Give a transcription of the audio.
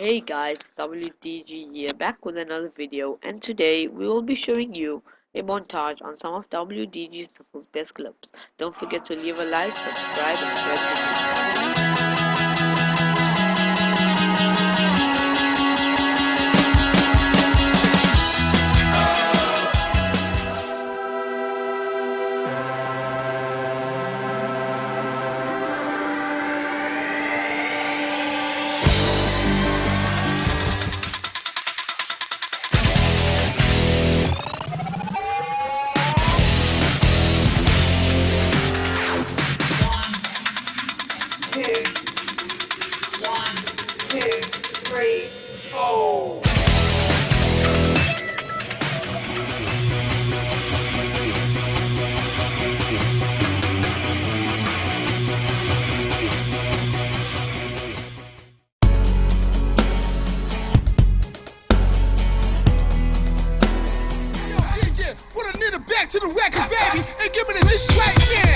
Hey guys, WTG here, back with another video, and today we will be showing you a montage on some of WDG Shuffle's best clips. Don't forget to leave a like, subscribe, and share the video. Put a nigga back to the record, baby, and give me this right here.